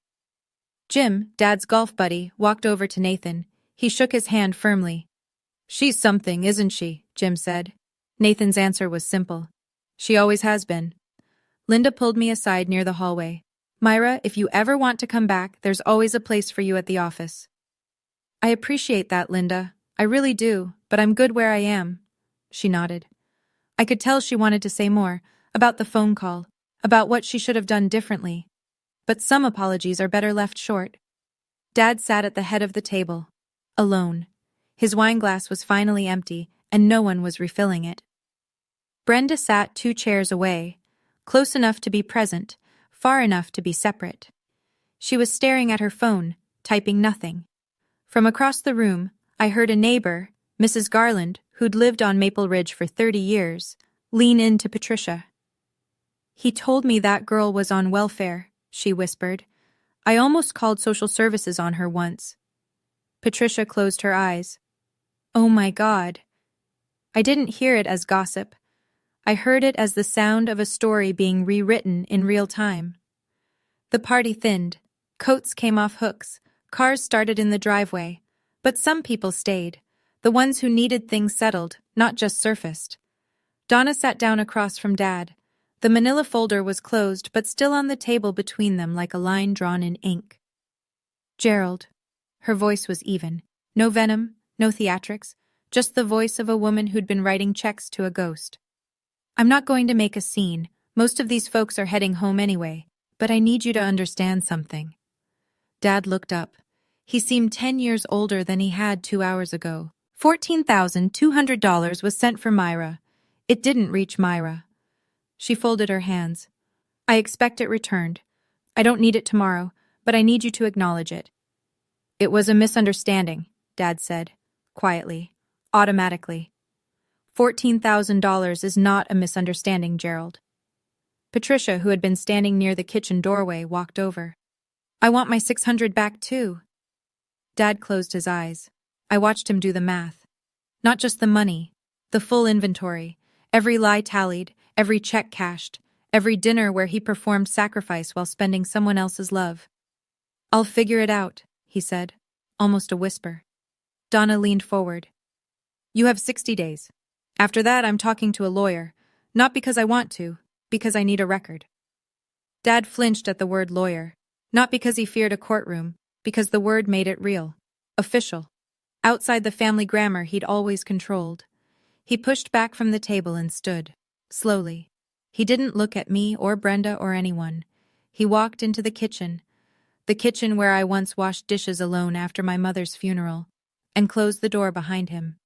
Speaker 1: Jim, Dad's golf buddy, walked over to Nathan. He shook his hand firmly. "She's something, isn't she?" Jim said. Nathan's answer was simple. "She always has been." Linda pulled me aside near the hallway. "Myra, if you ever want to come back, there's always a place for you at the office." "I appreciate that, Linda. I really do, but I'm good where I am." She nodded. I could tell she wanted to say more, about the phone call, about what she should have done differently. But some apologies are better left short. Dad sat at the head of the table, alone. His wineglass was finally empty, and no one was refilling it. Brenda sat 2 chairs away, close enough to be present, far enough to be separate. She was staring at her phone, typing nothing. From across the room, I heard a neighbor, Mrs. Garland, who'd lived on Maple Ridge for 30 years, lean in to Patricia. "He told me that girl was on welfare," she whispered. "I almost called social services on her once." Patricia closed her eyes. "Oh my God." I didn't hear it as gossip. I heard it as the sound of a story being rewritten in real time. The party thinned. Coats came off hooks. Cars started in the driveway. But some people stayed. The ones who needed things settled, not just surfaced. Donna sat down across from Dad. The manila folder was closed but still on the table between them like a line drawn in ink. "Gerald." Her voice was even. No venom, no theatrics, just the voice of a woman who'd been writing checks to a ghost. "I'm not going to make a scene. Most of these folks are heading home anyway, but I need you to understand something." Dad looked up. He seemed 10 years older than he had 2 hours ago. $14,200 was sent for Myra. It didn't reach Myra. She folded her hands. "I expect it returned. I don't need it tomorrow, but I need you to acknowledge it." "It was a misunderstanding," Dad said, quietly, automatically. $14,000 is not a misunderstanding, Gerald. Patricia, who had been standing near the kitchen doorway, walked over. "I want my $600 back too." Dad closed his eyes. I watched him do the math. Not just the money, the full inventory, every lie tallied, every check cashed, every dinner where he performed sacrifice while spending someone else's love. "I'll figure it out," he said, almost a whisper. Donna leaned forward. "You have 60 days. After that, I'm talking to a lawyer, not because I want to, because I need a record." Dad flinched at the word lawyer, not because he feared a courtroom, because the word made it real, official, outside the family grammar he'd always controlled. He pushed back from the table and stood, slowly. He didn't look at me or Brenda or anyone. He walked into the kitchen where I once washed dishes alone after my mother's funeral, and closed the door behind him.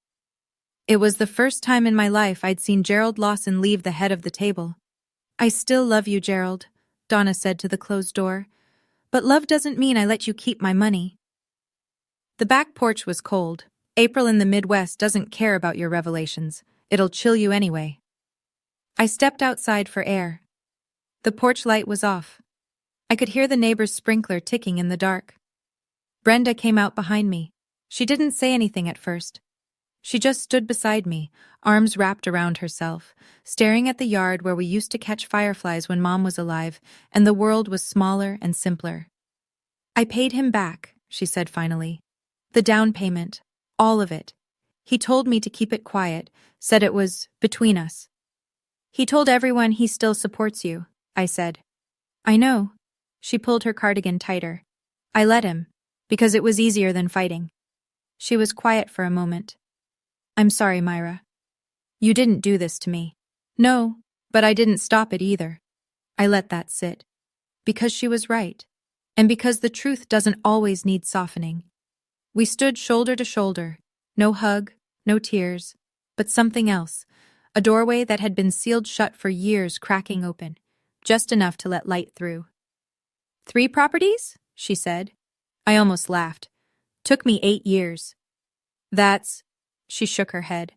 Speaker 1: It was the first time in my life I'd seen Gerald Lawson leave the head of the table. "I still love you, Gerald," Donna said to the closed door. "But love doesn't mean I let you keep my money." The back porch was cold. April in the Midwest doesn't care about your revelations. It'll chill you anyway. I stepped outside for air. The porch light was off. I could hear the neighbor's sprinkler ticking in the dark. Brenda came out behind me. She didn't say anything at first. She just stood beside me, arms wrapped around herself, staring at the yard where we used to catch fireflies when Mom was alive, and the world was smaller and simpler. I paid him back, she said finally. The down payment. All of it. He told me to keep it quiet, said it was between us. He told everyone he still supports you, I said. I know. She pulled her cardigan tighter. I let him, because it was easier than fighting. She was quiet for a moment. I'm sorry, Myra. You didn't do this to me. No, but I didn't stop it either. I let that sit. Because she was right. And because the truth doesn't always need softening. We stood shoulder to shoulder. No hug, no tears, but something else. A doorway that had been sealed shut for years cracking open, just enough to let light through. 3 properties? She said. I almost laughed. Took me 8 years. She shook her head.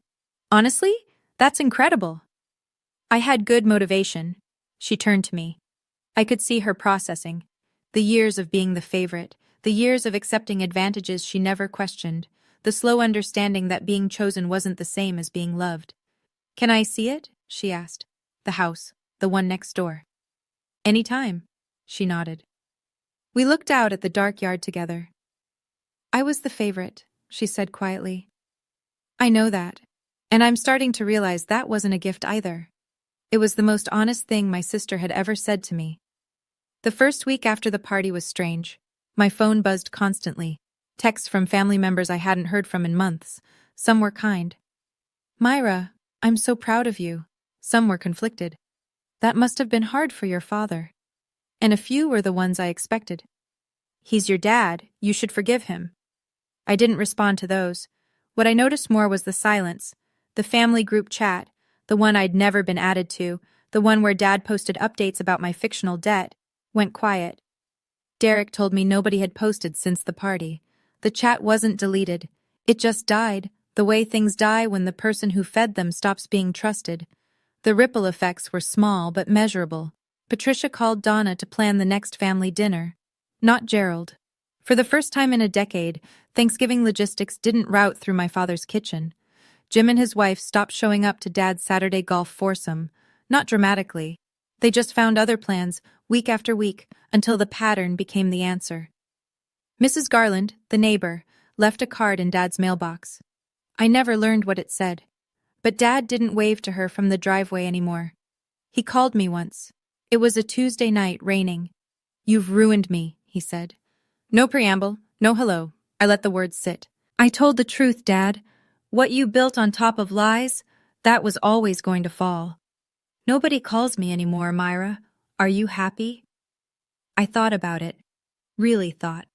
Speaker 1: Honestly, that's incredible. I had good motivation. She turned to me. I could see her processing. The years of being the favorite, the years of accepting advantages she never questioned, the slow understanding that being chosen wasn't the same as being loved. Can I see it? She asked. The house, the one next door. Anytime, she nodded. We looked out at the dark yard together. I was the favorite, she said quietly. I know that, and I'm starting to realize that wasn't a gift either. It was the most honest thing my sister had ever said to me. The first week after the party was strange. My phone buzzed constantly. Texts from family members I hadn't heard from in months. Some were kind. Myra, I'm so proud of you. Some were conflicted. That must have been hard for your father. And a few were the ones I expected. He's your dad, you should forgive him. I didn't respond to those. What I noticed more was the silence. The family group chat, the one I'd never been added to, the one where Dad posted updates about my fictional debt, went quiet. Derek told me nobody had posted since the party. The chat wasn't deleted. It just died, the way things die when the person who fed them stops being trusted. The ripple effects were small but measurable. Patricia called Donna to plan the next family dinner. Not Gerald. For the first time in a decade, Thanksgiving logistics didn't route through my father's kitchen. Jim and his wife stopped showing up to Dad's Saturday golf foursome. Not dramatically. They just found other plans, week after week, until the pattern became the answer. Mrs. Garland, the neighbor, left a card in Dad's mailbox. I never learned what it said. But Dad didn't wave to her from the driveway anymore. He called me once. It was a Tuesday night, raining. You've ruined me, he said. No preamble, no hello. I let the words sit. I told the truth, Dad. What you built on top of lies, that was always going to fall. Nobody calls me anymore, Myra. Are you happy? I thought about it. Really thought.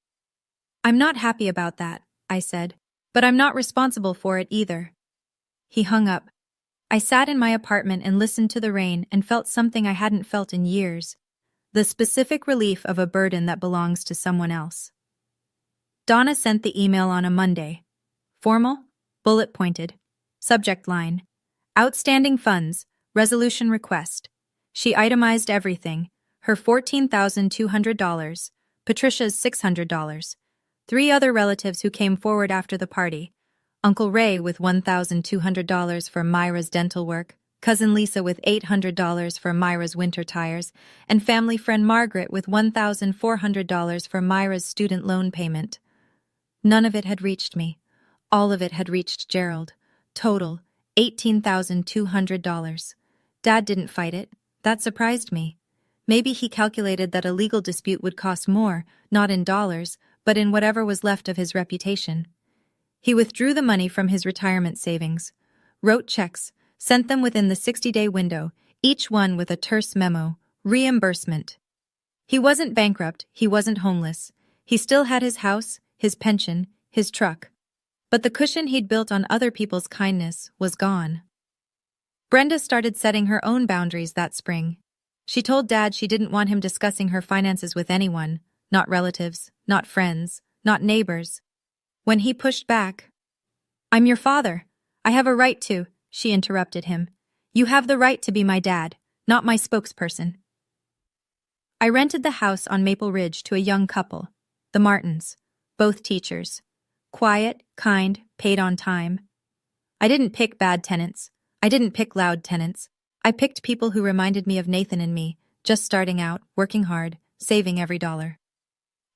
Speaker 1: I'm not happy about that, I said, but I'm not responsible for it either. He hung up. I sat in my apartment and listened to the rain and felt something I hadn't felt in years. The specific relief of a burden that belongs to someone else. Donna sent the email on a Monday. Formal, bullet-pointed. Subject line. Outstanding funds, resolution request. She itemized everything. Her $14,200, Patricia's $600. 3 other relatives who came forward after the party. Uncle Ray with $1,200 for Myra's dental work, Cousin Lisa with $800 for Myra's winter tires, and family friend Margaret with $1,400 for Myra's student loan payment. None of it had reached me. All of it had reached Gerald. Total, $18,200. Dad didn't fight it. That surprised me. Maybe he calculated that a legal dispute would cost more, not in dollars, but in whatever was left of his reputation. He withdrew the money from his retirement savings, wrote checks, sent them within the 60-day window, each one with a terse memo, reimbursement. He wasn't bankrupt, he wasn't homeless. He still had his house, his pension, his truck. But the cushion he'd built on other people's kindness was gone. Brenda started setting her own boundaries that spring. She told Dad she didn't want him discussing her finances with anyone, not relatives, not friends, not neighbors. When he pushed back, "I'm your father. I have a right to," she interrupted him. "You have the right to be my dad, not my spokesperson." I rented the house on Maple Ridge to a young couple, the Martins, both teachers. Quiet, kind, paid on time. I didn't pick bad tenants. I didn't pick loud tenants. I picked people who reminded me of Nathan and me, just starting out, working hard, saving every dollar.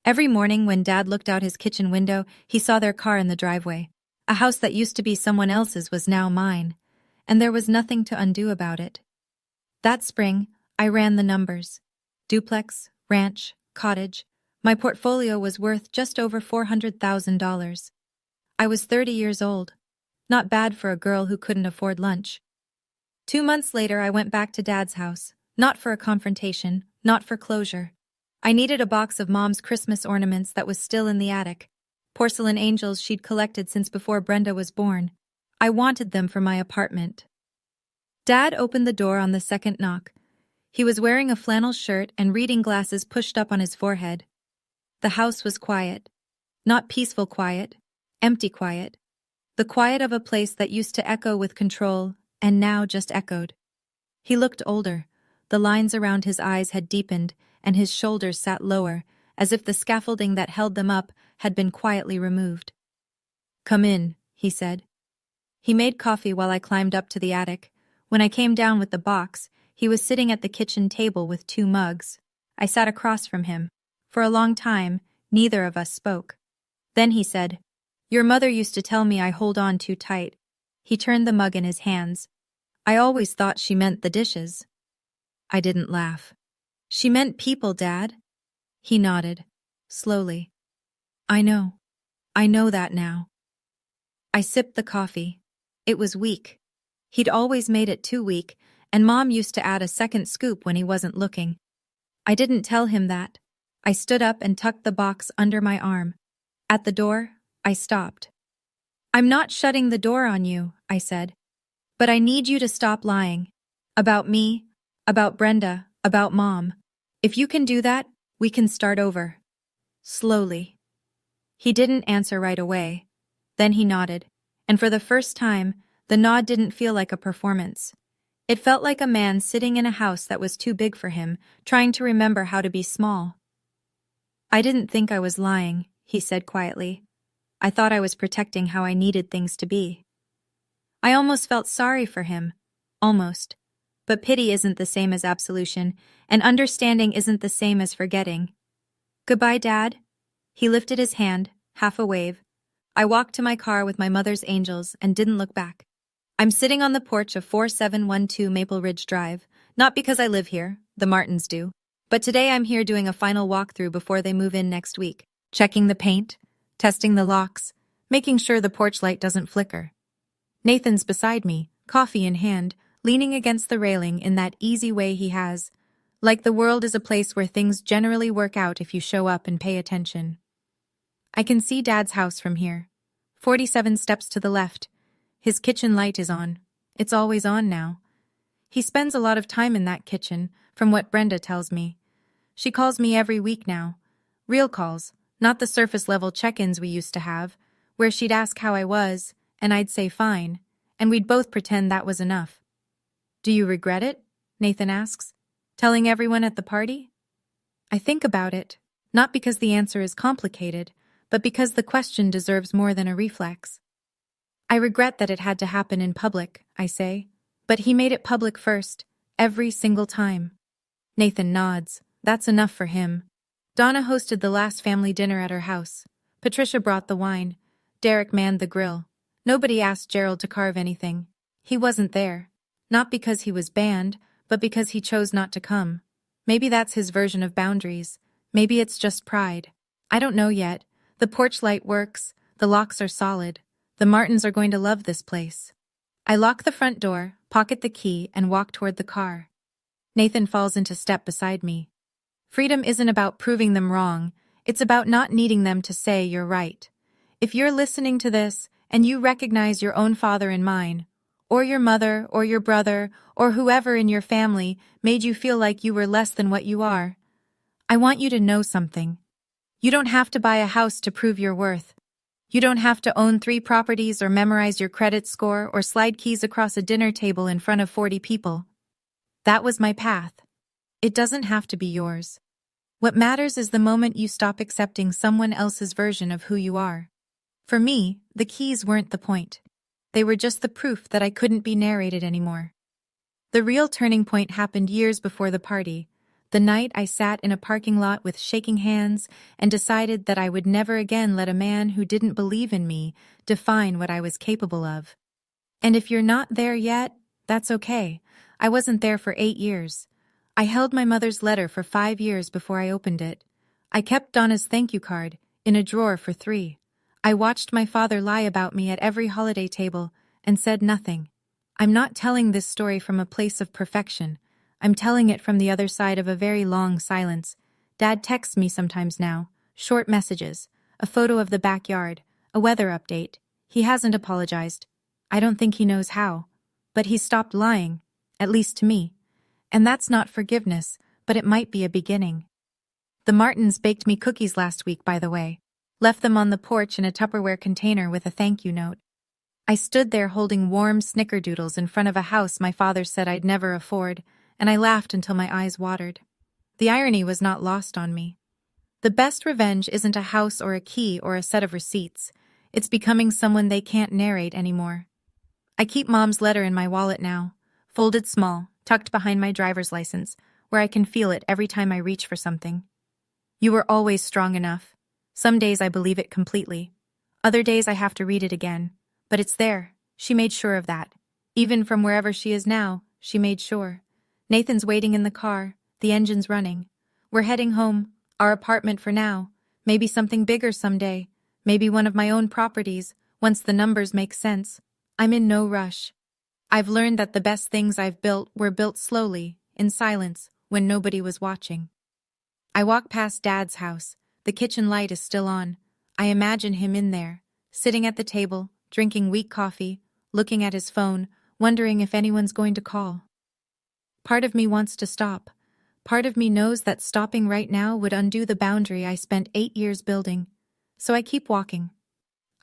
Speaker 1: Every morning when Dad looked out his kitchen window, he saw their car in the driveway. A house that used to be someone else's was now mine, and there was nothing to undo about it. That spring, I ran the numbers. Duplex, ranch, cottage. My portfolio was worth just over $400,000. I was 30 years old. Not bad for a girl who couldn't afford lunch. 2 months later, I went back to Dad's house. Not for a confrontation, not for closure. I needed a box of Mom's Christmas ornaments that was still in the attic. Porcelain angels she'd collected since before Brenda was born. I wanted them for my apartment. Dad opened the door on the second knock. He was wearing a flannel shirt and reading glasses pushed up on his forehead. The house was quiet. Not peaceful quiet, empty quiet. The quiet of a place that used to echo with control and now just echoed. He looked older. The lines around his eyes had deepened and his shoulders sat lower, as if the scaffolding that held them up had been quietly removed. "Come in," he said. He made coffee while I climbed up to the attic. When I came down with the box, he was sitting at the kitchen table with 2 mugs. I sat across from him. For a long time, neither of us spoke. Then he said, "Your mother used to tell me I hold on too tight." He turned the mug in his hands. "I always thought she meant the dishes." I didn't laugh. "She meant people, Dad." He nodded, slowly. I know that now." I sipped the coffee. It was weak. He'd always made it too weak, and Mom used to add a second scoop when he wasn't looking. I didn't tell him that. I stood up and tucked the box under my arm. At the door, I stopped. "I'm not shutting the door on you," I said. "But I need you to stop lying. About me, about Brenda, about Mom. If you can do that, we can start over." Slowly. He didn't answer right away. Then he nodded, and for the first time, the nod didn't feel like a performance. It felt like a man sitting in a house that was too big for him, trying to remember how to be small. "I didn't think I was lying," he said quietly. "I thought I was protecting how I needed things to be." I almost felt sorry for him. Almost. But pity isn't the same as absolution, and understanding isn't the same as forgetting. "Goodbye, Dad." He lifted his hand, half a wave. I walked to my car with my mother's angels and didn't look back. I'm sitting on the porch of 4712 Maple Ridge Drive, not because I live here, the Martins do, but today I'm here doing a final walkthrough before they move in next week, checking the paint, testing the locks, making sure the porch light doesn't flicker. Nathan's beside me, coffee in hand, leaning against the railing in that easy way he has, like the world is a place where things generally work out if you show up and pay attention. I can see Dad's house from here. 47 steps to the left. His kitchen light is on. It's always on now. He spends a lot of time in that kitchen, from what Brenda tells me. She calls me every week now. Real calls, not the surface-level check-ins we used to have, where she'd ask how I was, and I'd say fine, and we'd both pretend that was enough. "Do you regret it?" Nathan asks. "Telling everyone at the party?" I think about it, not because the answer is complicated, but because the question deserves more than a reflex. "I regret that it had to happen in public," I say. "But he made it public first, every single time." Nathan nods. That's enough for him. Donna hosted the last family dinner at her house. Patricia brought the wine. Derek manned the grill. Nobody asked Gerald to carve anything. He wasn't there. Not because he was banned, but because he chose not to come. Maybe that's his version of boundaries. Maybe it's just pride. I don't know yet. The porch light works. The locks are solid. The Martins are going to love this place. I lock the front door, pocket the key, and walk toward the car. Nathan falls into step beside me. Freedom isn't about proving them wrong. It's about not needing them to say you're right. If you're listening to this and you recognize your own father in mine, or your mother, or your brother, or whoever in your family made you feel like you were less than what you are, I want you to know something. You don't have to buy a house to prove your worth. You don't have to own 3 properties or memorize your credit score or slide keys across a dinner table in front of 40 people. That was my path. It doesn't have to be yours. What matters is the moment you stop accepting someone else's version of who you are. For me, the keys weren't the point. They were just the proof that I couldn't be narrated anymore. The real turning point happened years before the party, the night I sat in a parking lot with shaking hands and decided that I would never again let a man who didn't believe in me define what I was capable of. And if you're not there yet, that's okay. I wasn't there for 8 years. I held my mother's letter for 5 years before I opened it. I kept Donna's thank you card in a drawer for 3. I watched my father lie about me at every holiday table and said nothing. I'm not telling this story from a place of perfection. I'm telling it from the other side of a very long silence. Dad texts me sometimes now, short messages, a photo of the backyard, a weather update. He hasn't apologized. I don't think he knows how. But he stopped lying, at least to me. And that's not forgiveness, but it might be a beginning. The Martins baked me cookies last week, by the way. Left them on the porch in a Tupperware container with a thank you note. I stood there holding warm snickerdoodles in front of a house my father said I'd never afford, and I laughed until my eyes watered. The irony was not lost on me. The best revenge isn't a house or a key or a set of receipts. It's becoming someone they can't narrate anymore. I keep Mom's letter in my wallet now, folded small, tucked behind my driver's license, where I can feel it every time I reach for something. You were always strong enough. Some days I believe it completely. Other days I have to read it again. But it's there. She made sure of that. Even from wherever she is now, she made sure. Nathan's waiting in the car. The engine's running. We're heading home. Our apartment for now. Maybe something bigger someday. Maybe one of my own properties, once the numbers make sense. I'm in no rush. I've learned that the best things I've built were built slowly, in silence, when nobody was watching. I walk past Dad's house. The kitchen light is still on. I imagine him in there, sitting at the table, drinking weak coffee, looking at his phone, wondering if anyone's going to call. Part of me wants to stop. Part of me knows that stopping right now would undo the boundary I spent 8 years building. So I keep walking.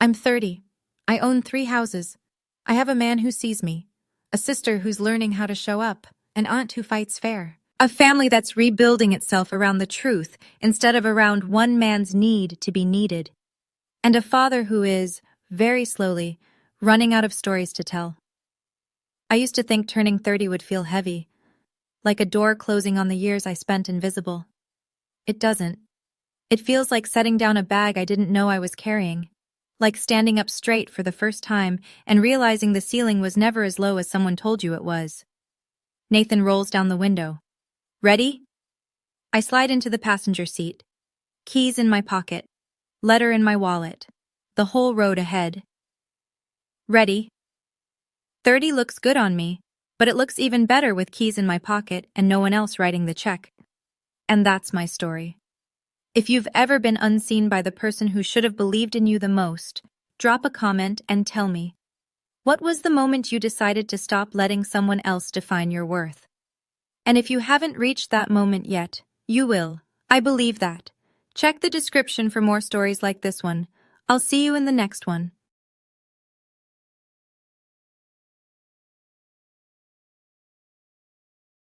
Speaker 1: I'm 30. I own 3 houses. I have a man who sees me, a sister who's learning how to show up, an aunt who fights fair, a family that's rebuilding itself around the truth instead of around one man's need to be needed, and a father who is, very slowly, running out of stories to tell. I used to think turning 30 would feel heavy, like a door closing on the years I spent invisible. It doesn't. It feels like setting down a bag I didn't know I was carrying, like standing up straight for the first time and realizing the ceiling was never as low as someone told you it was. Nathan rolls down the window. Ready? I slide into the passenger seat. Keys in my pocket. Letter in my wallet. The whole road ahead. Ready? 30 looks good on me, but it looks even better with keys in my pocket and no one else writing the check. And that's my story. If you've ever been unseen by the person who should have believed in you the most, drop a comment and tell me. What was the moment you decided to stop letting someone else define your worth? And if you haven't reached that moment yet, you will. I believe that. Check the description for more stories like this one. I'll see you in the next one.